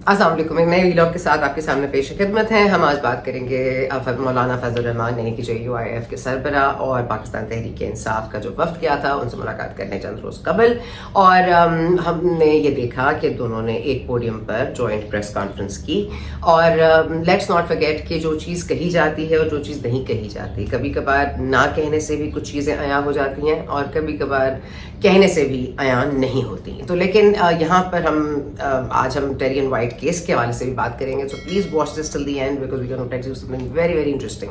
अस्सलाम वालेकुम, एक नए व्लॉग के साथ आपके सामने पेश खिदमत है। हम आज बात करेंगे मौलाना फजल रहमान यानी कि JUIF के सरबरा और पाकिस्तान तहरीक इंसाफ का जो वफ्द गया था उनसे मुलाकात करने चंद रोज़ कबल, और हमने ये देखा कि दोनों ने एक पोडियम पर जॉइंट प्रेस कॉन्फ्रेंस की। और लेट्स नॉट फॉरगेट कि जो चीज़ कही जाती है और जो चीज़ नहीं कही जाती, कभी कभार ना कहने से भी कुछ चीज़ें अया हो जाती हैं और कभी कभार कहने से भी अया नहीं होती। तो लेकिन यहाँ पर आज हम टेरियन वाइट केस के हवाले से भी बात करेंगे, so please watch this till the end because we can tell you something very very interesting.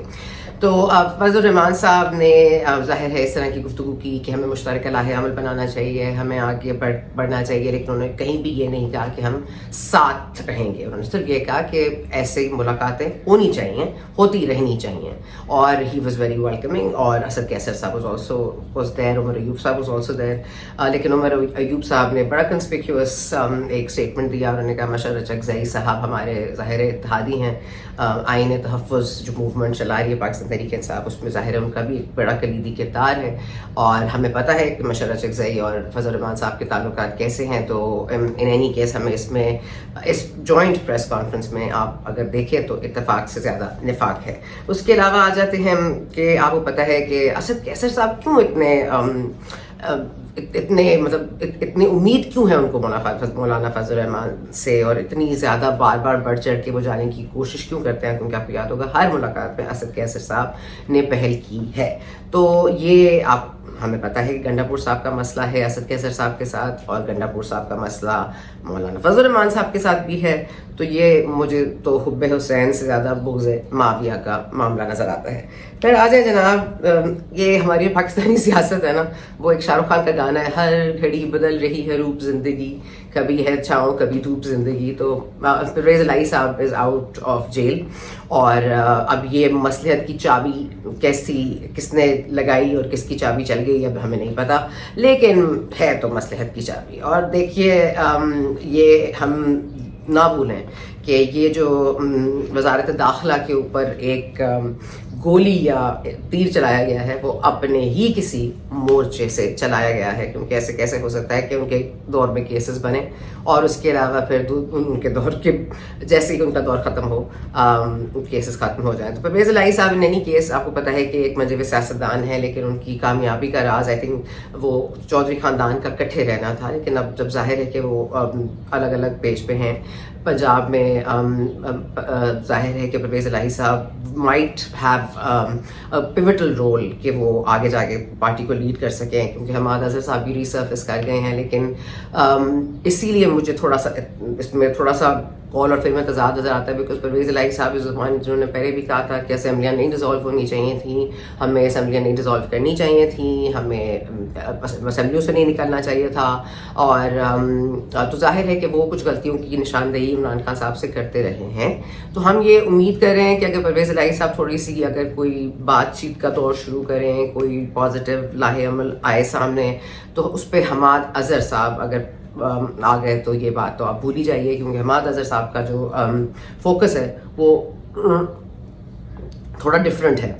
तो फजल रहमान साहब ने ज़ाहिर है इस तरह की गुफ्तगू की कि हमें मुश्तरका लाहे अमल बनाना चाहिए, हमें आगे बढ़ना चाहिए, लेकिन उन्होंने कहीं भी ये नहीं कहा कि हम साथ रहेंगे। उन्होंने सिर्फ ये कहा कि ऐसे मुलाकातें होनी चाहिए, होती रहनी चाहिए। और ही वॉज वेरी वेलकमिंग। और असद कैसर साहब वॉज देयर, उमर अयूब साहब वॉज ऑल्सो देयर। लेकिन उमर अयूब साहब ने बड़ा कंस्पिक्यूअस एक स्टेटमेंट दिया। उन्होंने कहा मशर चकज़ई साहब हमारे ज़ाहिर इत्तेहादी हैं, आईन तहफ़्फ़ुज़ जो मूवमेंट चला रही है पाकिस्तान तहरीक इंसाफ, उसमें ज़ाहिर है उनका भी एक बड़ा कलीदी किरदार है। और हमें पता है कि मशर चकज़ई और फजल रहमान साहब के ताल्लुकात कैसे हैं। तो इन एनी केस हमें इस जॉइंट प्रेस कॉन्फ्रेंस में आप अगर देखें तो इत्तेफाक से ज़्यादा निफाक है। उसके अलावा आ जाते हैं कि आपको पता है कि असद कैसर साहब क्यों इतनी उम्मीद क्यों है उनको मौलाना फजल रहमान से, और इतनी ज़्यादा बार बार बढ़ चढ़ के वो जाने की कोशिश क्यों करते हैं। क्योंकि आपको याद होगा हर मुलाकात में असद कैसर साहब ने पहल की है। तो ये हमें पता है कि गंडापुर साहब का मसला है असद कैसर साहब के साथ, और गंडापुर साहब का मसला मौलाना फजल रहमान साहब के साथ भी है। तो ये मुझे तो हुब्बे हुसैन से ज़्यादा बुग़्ज़े माविया का मामला नज़र आता है। फिर आ जाए जनाब, ये हमारी पाकिस्तानी सियासत है ना, वो एक शाहरुख खान का गाना है, हर घड़ी बदल रही है रूप ज़िंदगी, कभी है छाँव कभी धूप ज़िंदगी। तो परवेज़ इलाही साहब इज़ आउट ऑफ जेल, और अब ये मसलहत की चाबी किसने लगाई और किसकी चाबी चल गई अब हमें नहीं पता, लेकिन है तो मसलहत की चाबी। और देखिए ये हम ना भूलें कि ये जो वज़ारत दाखिला के ऊपर एक गोली या तीर चलाया गया है वो अपने ही किसी मोर्चे से चलाया गया है। क्योंकि ऐसे कैसे हो सकता है कि उनके दौर में केसेस बने और उसके अलावा फिर उनके दौर के जैसे ही उनका दौर ख़त्म हो केसेस ख़त्म हो जाए। तो परवेज़ इलाही साहब ने नहीं केस, आपको पता है कि एक मजहबी सियासतदान है, लेकिन उनकी कामयाबी का राज आई थिंक वो चौधरी ख़ानदान का इकट्ठे रहना था। लेकिन अब जब जाहिर है कि वो अलग अलग पेज पे हैं, पंजाब में जाहिर है कि परवेज़ इलाही साहब माइट हैव पिवटल रोल कि वो आगे जाके पार्टी को लीड कर सकें, क्योंकि हमाद अज़हर साहब भी रीसर्फेस कर गए हैं। लेकिन इसीलिए मुझे इसमें थोड़ा सा कॉल और फिर में तजाद नज़र आता है। बिकॉज परवेज़ इलाही साहब इस ज़बान जिन्होंने पहले भी कहा था कि असेंबलियाँ नहीं डिज़ोल्व होनी चाहिए थी, हमें असेंबलियाँ नहीं डिज़ोल्व करनी चाहिए थी, हमें असेंबलियों से नहीं निकलना चाहिए था। और तो जाहिर है कि वो कुछ गलतियों की निशानदेही इमरान खान साहब से करते रहे हैं। तो हम ये उम्मीद कर रहे हैं कि अगर परवेज़ इलाही साहब थोड़ी सी अगर कोई बातचीत का दौर शुरू करें, कोई पॉजिटिव लाहे अमल आए सामने, तो उस पर हमाद अज़हर साहब अगर आ गए तो ये बात तो आप भूल ही जाइए। क्योंकि हमाद अज़हर साहब का जो फोकस है वो थोड़ा डिफरेंट है।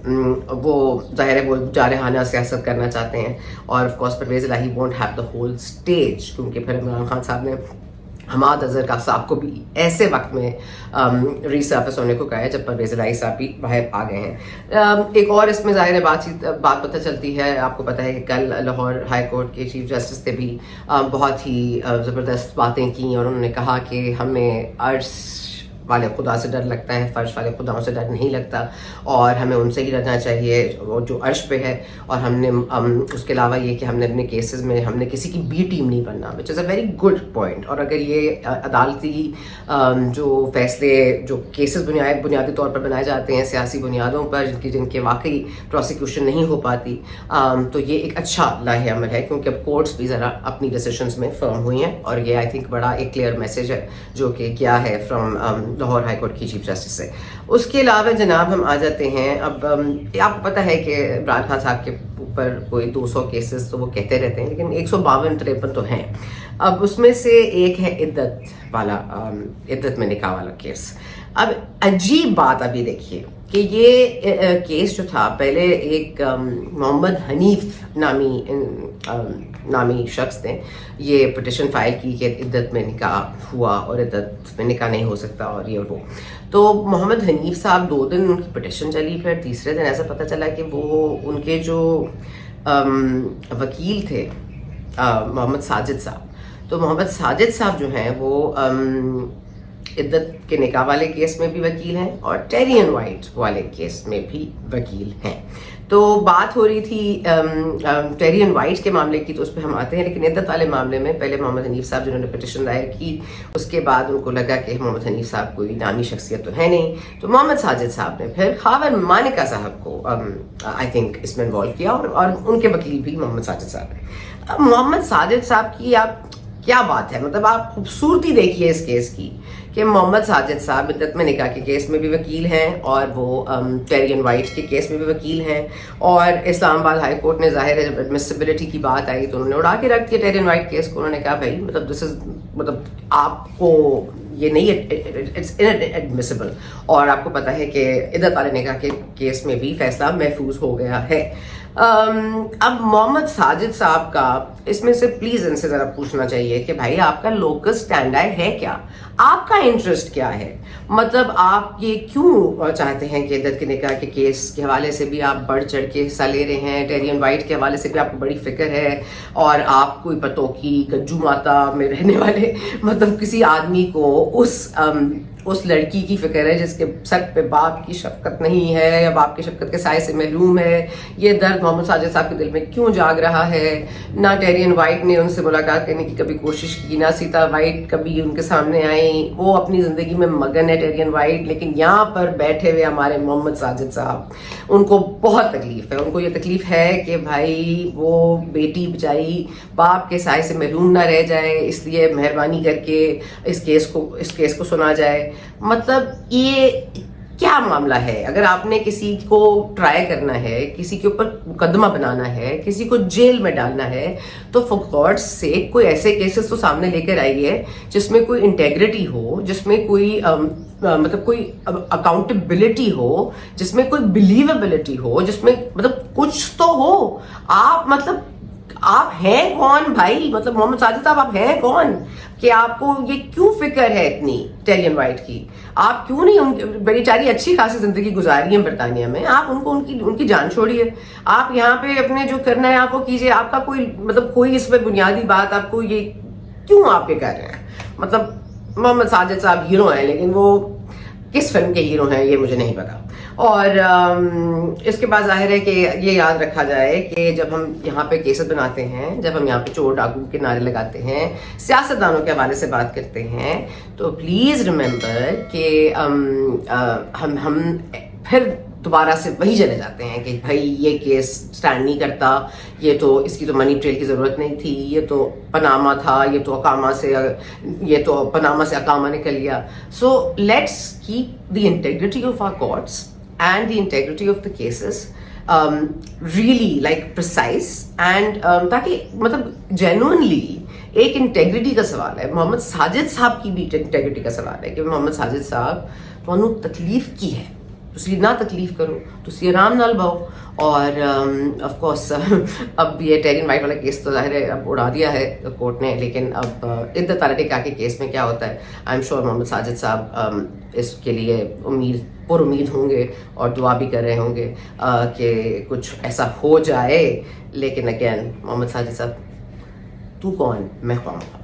वो जाहिर है वो जारहाना सियासत करना चाहते हैं, और of course Pervaiz Elahi won't have the whole stage, क्योंकि फिर इमरान खान साहब ने हमाद अज़हर साहब को भी ऐसे वक्त में रीसर्फेस होने को कहा है जब परवेज़ इलाही साहब भी बाहर आ गए हैं। एक और इसमें ज़ाहिर है बात पता चलती है, आपको पता है कि कल लाहौर हाई कोर्ट के चीफ जस्टिस ने भी बहुत ही ज़बरदस्त बातें की, और उन्होंने कहा कि हमें अर्श वाले खुदा से डर लगता है, फ़र्श वाले खुदाओं से डर नहीं लगता, और हमें उनसे ही डरना चाहिए वो जो अर्श पे है। और हमने उसके अलावा ये कि हमने अपने केसेस में हमने किसी की बी टीम नहीं बनना, which is a very good point. और अगर ये अदालती जो फैसले जो केसेस बुनियादी तौर पर बनाए जाते हैं सियासी बुनियादों पर, जिनके वाकई प्रोसिक्यूशन नहीं हो पाती, तो ये एक अच्छा लाहे अमल है, क्योंकि अब कोर्ट्स भी ज़रा अपनी डिसीजंस में फर्म हुई हैं। और ये आई थिंक बड़ा एक क्लियर मैसेज है जो कि क्या है फ्रॉम लाहौर हाई कोर्ट की चीफ जस्टिस से। उसके अलावा जनाब हम आ जाते हैं, अब आपको पता है कि इमरान खान साहब के ऊपर कोई 200 केसेस तो वो कहते रहते हैं, लेकिन 152-53 तो हैं। अब उसमें से एक है इद्दत में निकाह वाला केस। अब अजीब बात अभी देखिए کہ یہ کیس جو تھا پہلے ایک محمد حنیف نامی شخص نے یہ پٹیشن فائل کی کہ عدت میں نکاح ہوا اور عدت میں نکاح نہیں ہو سکتا اور یہ وہ. تو محمد حنیف صاحب 2 دن ان کی پٹیشن چلی, پھر تیسرے دن ایسا پتہ چلا کہ وہ ان کے جو وکیل تھے محمد ساجد صاحب, تو محمد ساجد صاحب جو ہیں وہ عدت کے نکاح والے کیس میں بھی وکیل ہیں اور ٹیرین وائٹ والے کیس میں بھی وکیل ہیں. تو بات ہو رہی تھی ٹیرین وائٹ کے معاملے کی, تو اس پہ ہم آتے ہیں, لیکن عدت والے معاملے میں پہلے محمد حنیف صاحب جنہوں نے پٹیشن دائر کی, اس کے بعد ان کو لگا کہ محمد حنیف صاحب کوئی نامی شخصیت تو ہے نہیں, تو محمد ساجد صاحب نے پھر خاور مانکا صاحب کو آئی تھنک اس میں انوالو کیا, اور ان کے وکیل بھی محمد ساجد صاحب ہیں. محمد ساجد صاحب کی آپ کیا بات ہے, مطلب آپ خوبصورتی دیکھیے اس کیس کی کہ محمد ساجد صاحب عدت میں نکاح کے کیس میں بھی وکیل ہیں اور وہ ٹیرین وائٹ کے کیس میں بھی وکیل ہیں, اور اسلام آباد ہائی کورٹ نے ظاہر ہے جب ایڈمسبلٹی کی بات آئی تو انہوں نے اڑا کے رکھ دیا ٹیرین وائٹ کیس کو. انہوں نے کہا بھائی مطلب دس از مطلب آپ کو یہ نہیں اٹس انڈمسبل, اور آپ کو پتہ ہے کہ عدت والے نکاح کے کیس میں بھی فیصلہ محفوظ ہو گیا ہے. اب محمد ساجد صاحب کا اس میں سے پلیز ان سے ذرا پوچھنا چاہیے کہ بھائی آپ کا لوکل سٹینڈ ہے کیا, آپ کا انٹرسٹ کیا ہے, مطلب آپ یہ کیوں چاہتے ہیں کہ عدت کے نکاح کے کیس کے حوالے سے بھی آپ بڑھ چڑھ کے حصہ لے رہے ہیں, ٹیرین وائٹ کے حوالے سے بھی آپ کو بڑی فکر ہے, اور آپ کوئی پتوکی گجو ماتا میں رہنے والے مطلب کسی آدمی کو اس لڑکی کی فکر ہے جس کے سر پہ باپ کی شفقت نہیں ہے یا باپ کی شفقت کے سائے سے محروم ہے. یہ درد محمد ساجد صاحب کے دل میں کیوں جاگ رہا ہے؟ نہ ٹیرین وائٹ نے ان سے ملاقات کرنے کی کبھی کوشش کی, نہ سیتا وائٹ کبھی ان کے سامنے آئیں, وہ اپنی زندگی میں مگن ہے ٹیرین وائٹ, لیکن یہاں پر بیٹھے ہوئے ہمارے محمد ساجد صاحب, ان کو بہت تکلیف ہے. ان کو یہ تکلیف ہے کہ بھائی وہ بیٹی بچائی باپ کے سائے سے محروم نہ رہ جائے, اس لیے مہربانی کر کے اس کیس کو سنا جائے. مطلب یہ کیا معاملہ ہے؟ اگر آپ نے کسی کو ٹرائی کرنا ہے, کسی کے اوپر مقدمہ بنانا ہے, کسی کو جیل میں ڈالنا ہے, تو فار گاڈس سیک کوئی ایسے کیسز تو سامنے لے کر آئیے جس میں کوئی انٹیگریٹی ہو, جس میں کوئی مطلب کوئی اکاؤنٹیبلٹی ہو, جس میں کوئی بلیویبلٹی ہو, جس میں مطلب کچھ تو ہو. آپ ہیں کون بھائی؟ مطلب محمد ساجد صاحب آپ ہیں کون کہ آپ کو یہ کیوں فکر ہے اتنی ٹیرین وائٹ کی؟ آپ کیوں نہیں بیچاری اچھی خاصی زندگی گزاری ہیں برطانیہ میں, آپ ان کو ان کی جان چھوڑیے, آپ یہاں پہ اپنے جو کرنا ہے آپ کو کیجیے. آپ کا کوئی مطلب کوئی اس میں بنیادی بات آپ کو یہ کیوں آپ یہ کر رہے ہیں؟ مطلب محمد ساجد صاحب ہیرو ہیں, لیکن وہ کس فلم کے ہیرو ہیں یہ مجھے نہیں پتا. اور اس کے بعد ظاہر ہے کہ یہ یاد رکھا جائے کہ جب ہم یہاں پہ کیسز بناتے ہیں, جب ہم یہاں پہ چور ڈاکو کے نعرے لگاتے ہیں, سیاستدانوں کے حوالے سے بات کرتے ہیں, تو پلیز ریممبر کہ ہم پھر دوبارہ سے وہی چلے جاتے ہیں کہ بھائی یہ کیس سٹینڈ نہیں کرتا, یہ تو اس کی تو منی ٹریل کی ضرورت نہیں تھی, یہ تو پناما تھا, یہ تو پناما سے اقامہ نکل گیا. So let's keep the integrity of our courts and the integrity of the cases really like precise and تاکہ مطلب genuinely ایک انٹیگریٹی کا سوال ہے. محمد ساجد صاحب کی بھی انٹیگریٹی کا سوال ہے کہ محمد ساجد صاحب تمہیں تکلیف کی ہے, تسی نہ تکلیف کرو, تسی آرام نال بہو. اور آف کورس اب یہ ٹیرین وائٹ والا کیس تو ظاہر ہے اب اڑا دیا ہے کورٹ نے, لیکن اب عدت والے نکاح کے کیس میں کیا ہوتا ہے, آئی ایم شیور محمد ساجد صاحب اس کے لیے پر امید ہوں گے اور دعا بھی کر رہے ہوں گے کہ کچھ ایسا ہو جائے. لیکن اگین محمد ساجد صاحب تو کون, میں خواہاں.